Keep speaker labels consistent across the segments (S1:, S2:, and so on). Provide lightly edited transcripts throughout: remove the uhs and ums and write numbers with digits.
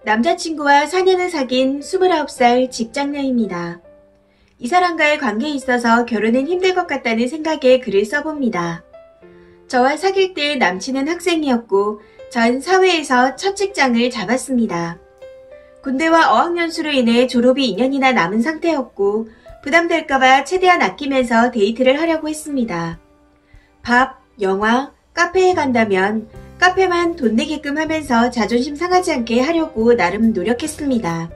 S1: 남자친구와 4년을 사귄 29살 직장녀입니다. 이 사람과의 관계에 있어서 결혼은 힘들 것 같다는 생각에 글을 써봅니다. 저와 사귈 때 남친은 학생이었고 전 사회에서 첫 직장을 잡았습니다. 군대와 어학연수로 인해 졸업이 2년이나 남은 상태였고 부담될까봐 최대한 아끼면서 데이트를 하려고 했습니다. 밥, 영화, 카페에 간다면 카페만 돈 내게끔 하면서 자존심 상하지 않게 하려고 나름 노력했습니다.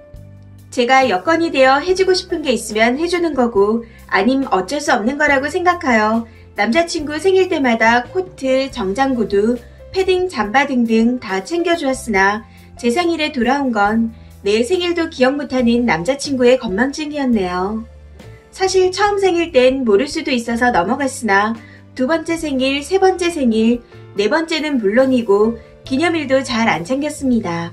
S1: 제가 여건이 되어 해주고 싶은 게 있으면 해주는 거고 아님 어쩔 수 없는 거라고 생각하여 남자친구 생일 때마다 코트, 정장구두, 패딩, 잠바 등등 다 챙겨주었으나 제 생일에 돌아온 건 내 생일도 기억 못하는 남자친구의 건망증이었네요. 사실 처음 생일 땐 모를 수도 있어서 넘어갔으나 두 번째 생일, 세 번째 생일, 네 번째는 물론이고 기념일도 잘 안 챙겼습니다.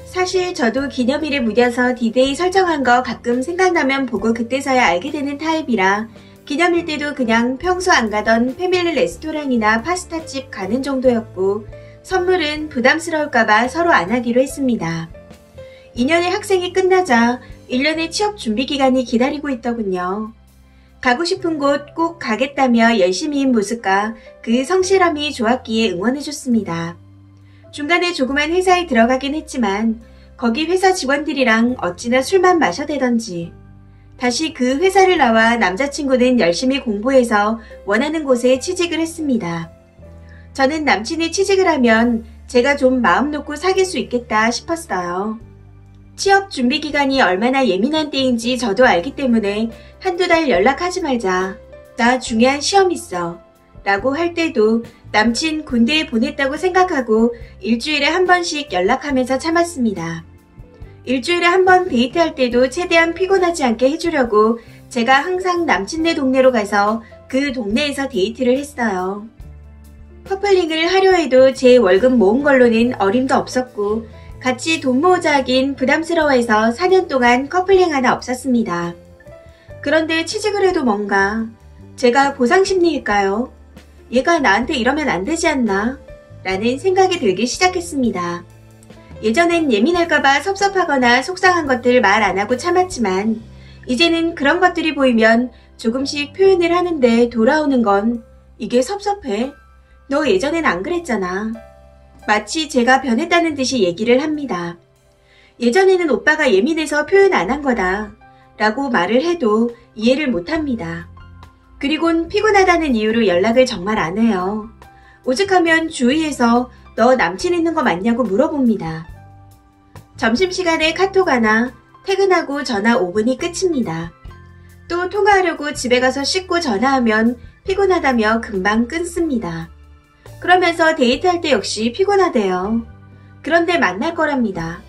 S1: 사실 저도 기념일에 무뎌서 디데이 설정한 거 가끔 생각나면 보고 그때서야 알게 되는 타입이라 기념일 때도 그냥 평소 안 가던 패밀리 레스토랑이나 파스타집 가는 정도였고 선물은 부담스러울까봐 서로 안 하기로 했습니다. 2년의 학생이 끝나자 1년의 취업 준비 기간이 기다리고 있더군요. 가고 싶은 곳 꼭 가겠다며 열심히인 모습과 그 성실함이 좋았기에 응원해줬습니다. 중간에 조그만 회사에 들어가긴 했지만 거기 회사 직원들이랑 어찌나 술만 마셔대던지 다시 그 회사를 나와 남자친구는 열심히 공부해서 원하는 곳에 취직을 했습니다. 저는 남친이 취직을 하면 제가 좀 마음 놓고 사귈 수 있겠다 싶었어요. 취업 준비 기간이 얼마나 예민한 때인지 저도 알기 때문에 한두 달 연락하지 말자. 나 중요한 시험 있어. 라고 할 때도 남친 군대에 보냈다고 생각하고 일주일에 한 번씩 연락하면서 참았습니다. 일주일에 한 번 데이트할 때도 최대한 피곤하지 않게 해주려고 제가 항상 남친네 동네로 가서 그 동네에서 데이트를 했어요. 커플링을 하려 해도 제 월급 모은 걸로는 어림도 없었고 같이 돈 모으자 하긴 부담스러워해서 4년 동안 커플링 하나 없었습니다. 그런데 취직을 해도 뭔가 제가 보상심리일까요? 얘가 나한테 이러면 안 되지 않나? 라는 생각이 들기 시작했습니다. 예전엔 예민할까봐 섭섭하거나 속상한 것들 말 안 하고 참았지만 이제는 그런 것들이 보이면 조금씩 표현을 하는데 돌아오는 건 이게 섭섭해? 너 예전엔 안 그랬잖아. 마치 제가 변했다는 듯이 얘기를 합니다. 예전에는 오빠가 예민해서 표현 안 한 거다 라고 말을 해도 이해를 못합니다. 그리곤 피곤하다는 이유로 연락을 정말 안 해요. 오죽하면 주위에서 너 남친 있는 거 맞냐고 물어봅니다. 점심시간에 카톡 하나, 퇴근하고 전화 5분이 끝입니다. 또 통화하려고 집에 가서 씻고 전화하면 피곤하다며 금방 끊습니다. 그러면서 데이트할 때 역시 피곤하대요. 그런데 만날 거랍니다.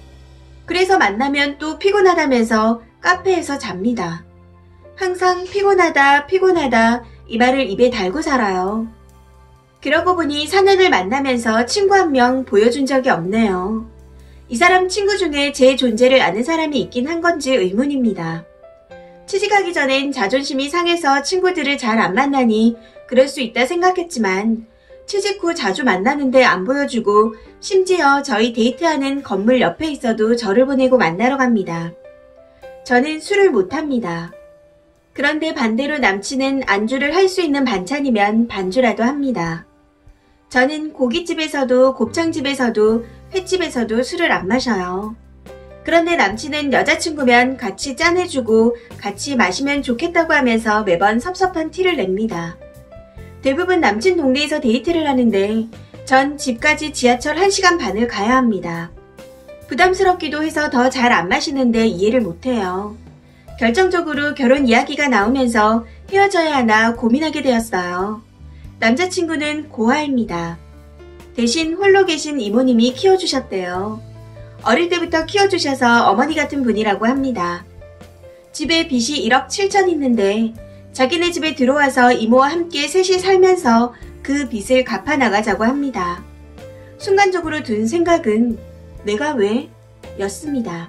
S1: 그래서 만나면 또 피곤하다면서 카페에서 잡니다. 항상 피곤하다 피곤하다 이 말을 입에 달고 살아요. 그러고 보니 4년을 만나면서 친구 한 명 보여준 적이 없네요. 이 사람 친구 중에 제 존재를 아는 사람이 있긴 한 건지 의문입니다. 취직하기 전엔 자존심이 상해서 친구들을 잘 안 만나니 그럴 수 있다 생각했지만 취직 후 자주 만나는데 안 보여주고 심지어 저희 데이트하는 건물 옆에 있어도 저를 보내고 만나러 갑니다. 저는 술을 못합니다. 그런데 반대로 남친은 안주를 할 수 있는 반찬이면 반주라도 합니다. 저는 고깃집에서도 곱창집에서도 횟집에서도 술을 안 마셔요. 그런데 남친은 여자친구면 같이 짠해주고 같이 마시면 좋겠다고 하면서 매번 섭섭한 티를 냅니다. 대부분 남친 동네에서 데이트를 하는데 전 집까지 지하철 1시간 반을 가야 합니다. 부담스럽기도 해서 더 잘 안 마시는데 이해를 못해요. 결정적으로 결혼 이야기가 나오면서 헤어져야 하나 고민하게 되었어요. 남자친구는 고아입니다. 대신 홀로 계신 이모님이 키워주셨대요. 어릴 때부터 키워주셔서 어머니 같은 분이라고 합니다. 집에 빚이 1억 7천 있는데 자기네 집에 들어와서 이모와 함께 셋이 살면서 그 빚을 갚아나가자고 합니다. 순간적으로 든 생각은 내가 왜? 였습니다.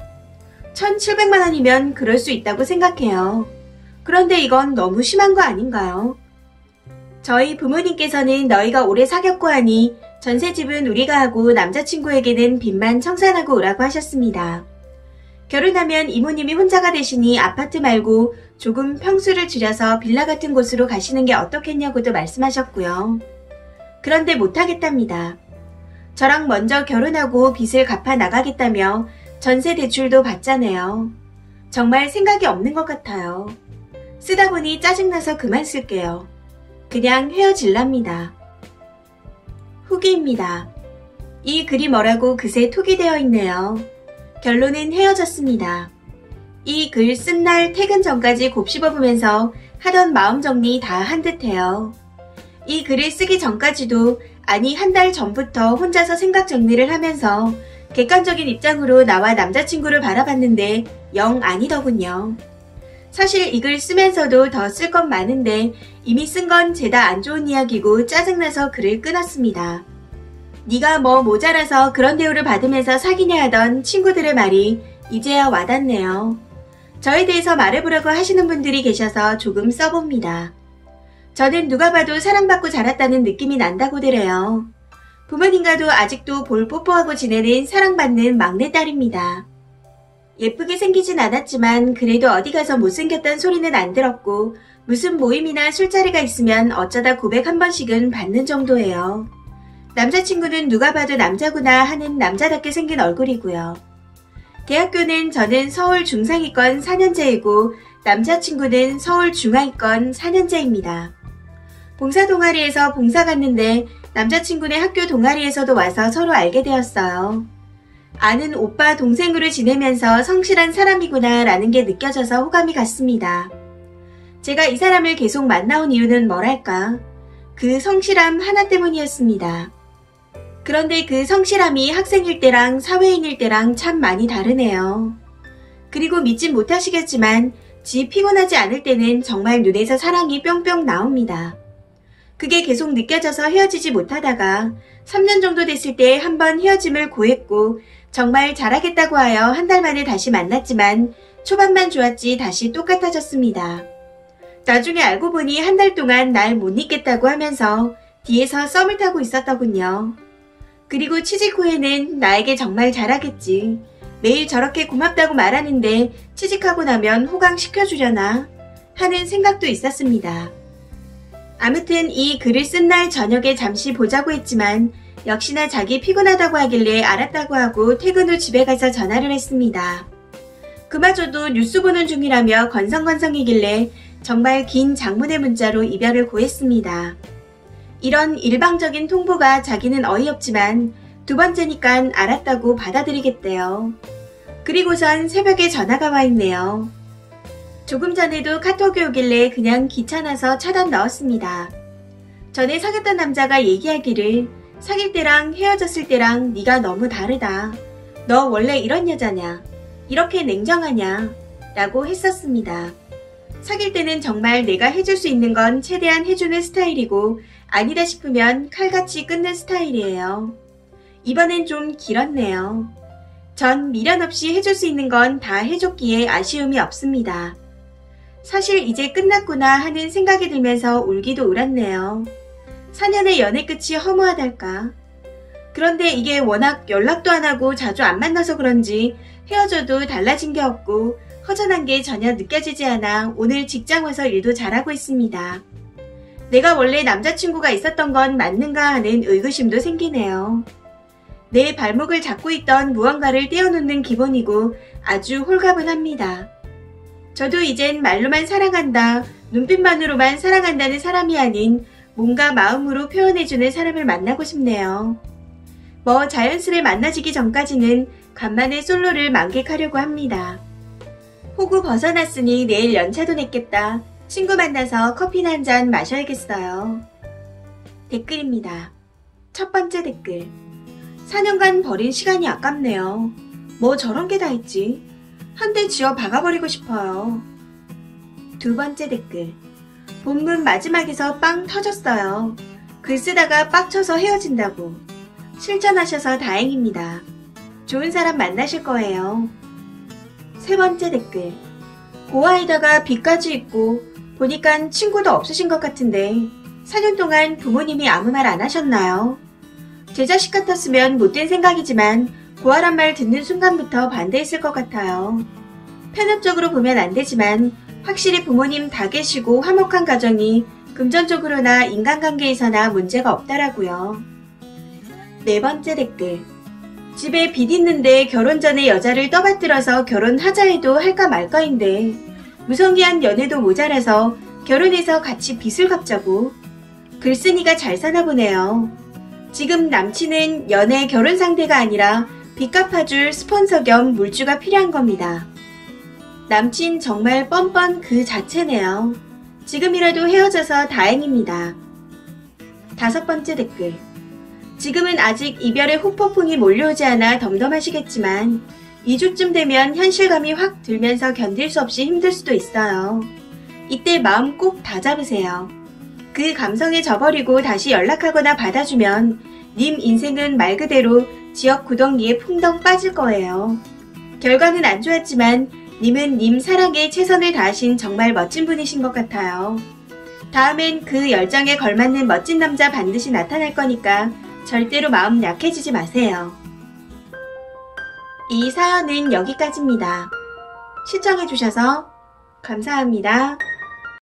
S1: 1,700만 원이면 그럴 수 있다고 생각해요. 그런데 이건 너무 심한 거 아닌가요? 저희 부모님께서는 너희가 오래 사귀었고 하니 전셋집은 우리가 하고 남자친구에게는 빚만 청산하고 오라고 하셨습니다. 결혼하면 이모님이 혼자가 되시니 아파트 말고 조금 평수를 줄여서 빌라 같은 곳으로 가시는 게 어떻겠냐고도 말씀하셨고요. 그런데 못하겠답니다. 저랑 먼저 결혼하고 빚을 갚아 나가겠다며 전세 대출도 받잖아요. 정말 생각이 없는 것 같아요. 쓰다 보니 짜증나서 그만 쓸게요. 그냥 헤어질랍니다. 후기입니다. 이 글이 뭐라고 그새 톡이 되어 있네요. 결론은 헤어졌습니다. 이 글 쓴 날 퇴근 전까지 곱씹어보면서 하던 마음 정리 다 한 듯해요. 이 글을 쓰기 전까지도 아니 한 달 전부터 혼자서 생각 정리를 하면서 객관적인 입장으로 나와 남자친구를 바라봤는데 영 아니더군요. 사실 이 글 쓰면서도 더 쓸 건 많은데 이미 쓴 건 죄다 안 좋은 이야기고 짜증나서 글을 끊었습니다. 네가 뭐 모자라서 그런 대우를 받으면서 사귀냐 하던 친구들의 말이 이제야 와닿네요. 저에 대해서 말해보라고 하시는 분들이 계셔서 조금 써봅니다. 저는 누가 봐도 사랑받고 자랐다는 느낌이 난다고들해요. 부모님과도 아직도 볼 뽀뽀하고 지내는 사랑받는 막내딸입니다. 예쁘게 생기진 않았지만 그래도 어디 가서 못생겼단 소리는 안 들었고 무슨 모임이나 술자리가 있으면 어쩌다 고백 한 번씩은 받는 정도예요. 남자친구는 누가 봐도 남자구나 하는 남자답게 생긴 얼굴이고요. 대학교는 저는 서울 중상위권 4년제이고 남자친구는 서울 중하위권 4년제입니다. 봉사 동아리에서 봉사 갔는데 남자친구네 학교 동아리에서도 와서 서로 알게 되었어요. 아는 오빠 동생으로 지내면서 성실한 사람이구나 라는 게 느껴져서 호감이 갔습니다. 제가 이 사람을 계속 만나온 이유는 뭐랄까? 그 성실함 하나 때문이었습니다. 그런데 그 성실함이 학생일 때랑 사회인일 때랑 참 많이 다르네요. 그리고 믿진 못하시겠지만 지 피곤하지 않을 때는 정말 눈에서 사랑이 뿅뿅 나옵니다. 그게 계속 느껴져서 헤어지지 못하다가 3년 정도 됐을 때 한번 헤어짐을 고했고 정말 잘하겠다고 하여 한 달 만에 다시 만났지만 초반만 좋았지 다시 똑같아졌습니다. 나중에 알고 보니 한 달 동안 날 못 잊겠다고 하면서 뒤에서 썸을 타고 있었더군요. 그리고 취직 후에는 나에게 정말 잘하겠지. 매일 저렇게 고맙다고 말하는데 취직하고 나면 호강시켜주려나 하는 생각도 있었습니다. 아무튼 이 글을 쓴 날 저녁에 잠시 보자고 했지만 역시나 자기 피곤하다고 하길래 알았다고 하고 퇴근 후 집에 가서 전화를 했습니다. 그마저도 뉴스 보는 중이라며 건성건성이길래 정말 긴 장문의 문자로 이별을 고했습니다. 이런 일방적인 통보가 자기는 어이없지만 두 번째니깐 알았다고 받아들이겠대요. 그리고선 새벽에 전화가 와 있네요. 조금 전에도 카톡이 오길래 그냥 귀찮아서 차단 넣었습니다. 전에 사귀었던 남자가 얘기하기를 사귈 때랑 헤어졌을 때랑 네가 너무 다르다. 너 원래 이런 여자냐? 이렇게 냉정하냐? 라고 했었습니다. 사귈 때는 정말 내가 해줄 수 있는 건 최대한 해주는 스타일이고 아니다 싶으면 칼같이 끊는 스타일이에요. 이번엔 좀 길었네요. 전 미련 없이 해줄 수 있는 건 다 해줬기에 아쉬움이 없습니다. 사실 이제 끝났구나 하는 생각이 들면서 울기도 울었네요. 4년의 연애 끝이 허무하달까. 그런데 이게 워낙 연락도 안 하고 자주 안 만나서 그런지 헤어져도 달라진 게 없고 허전한 게 전혀 느껴지지 않아 오늘 직장 와서 일도 잘하고 있습니다. 내가 원래 남자친구가 있었던 건 맞는가 하는 의구심도 생기네요. 내 발목을 잡고 있던 무언가를 떼어놓는 기분이고 아주 홀가분합니다. 저도 이젠 말로만 사랑한다, 눈빛만으로만 사랑한다는 사람이 아닌 뭔가 마음으로 표현해주는 사람을 만나고 싶네요. 뭐 자연스레 만나지기 전까지는 간만에 솔로를 만끽하려고 합니다. 호구 벗어났으니 내일 연차도 냈겠다. 친구 만나서 커피나 한잔 마셔야겠어요. 댓글입니다. 첫 번째 댓글. 4년간 버린 시간이 아깝네요. 뭐 저런 게 다 있지. 한 대 쥐어 박아버리고 싶어요. 두 번째 댓글. 본문 마지막에서 빵 터졌어요. 글 쓰다가 빡쳐서 헤어진다고. 실천하셔서 다행입니다. 좋은 사람 만나실 거예요. 세 번째 댓글. 고아에다가 빚까지 있고 보니깐 친구도 없으신 것 같은데 4년 동안 부모님이 아무 말 안 하셨나요? 제 자식 같았으면 못된 생각이지만 고아란 말 듣는 순간부터 반대했을 것 같아요. 편협적으로 보면 안 되지만 확실히 부모님 다 계시고 화목한 가정이 금전적으로나 인간관계에서나 문제가 없다라고요. 네 번째 댓글. 집에 빚 있는데 결혼 전에 여자를 떠받들어서 결혼하자 해도 할까 말까인데 무성의한 연애도 모자라서 결혼해서 같이 빚을 갚자고. 글쓴이가 잘 사나 보네요. 지금 남친은 연애 결혼 상대가 아니라 빚 갚아줄 스폰서 겸 물주가 필요한 겁니다. 남친 정말 뻔뻔 그 자체네요. 지금이라도 헤어져서 다행입니다. 다섯 번째 댓글. 지금은 아직 이별의 후폭풍이 몰려오지 않아 덤덤하시겠지만 2주쯤 되면 현실감이 확 들면서 견딜 수 없이 힘들 수도 있어요. 이때 마음 꼭 다잡으세요. 그 감성에 져버리고 다시 연락하거나 받아주면 님 인생은 말 그대로 지역 구덩이에 풍덩 빠질 거예요. 결과는 안 좋았지만 님은 님 사랑에 최선을 다하신 정말 멋진 분이신 것 같아요. 다음엔 그 열정에 걸맞는 멋진 남자 반드시 나타날 거니까 절대로 마음 약해지지 마세요. 이 사연은 여기까지입니다. 시청해주셔서 감사합니다.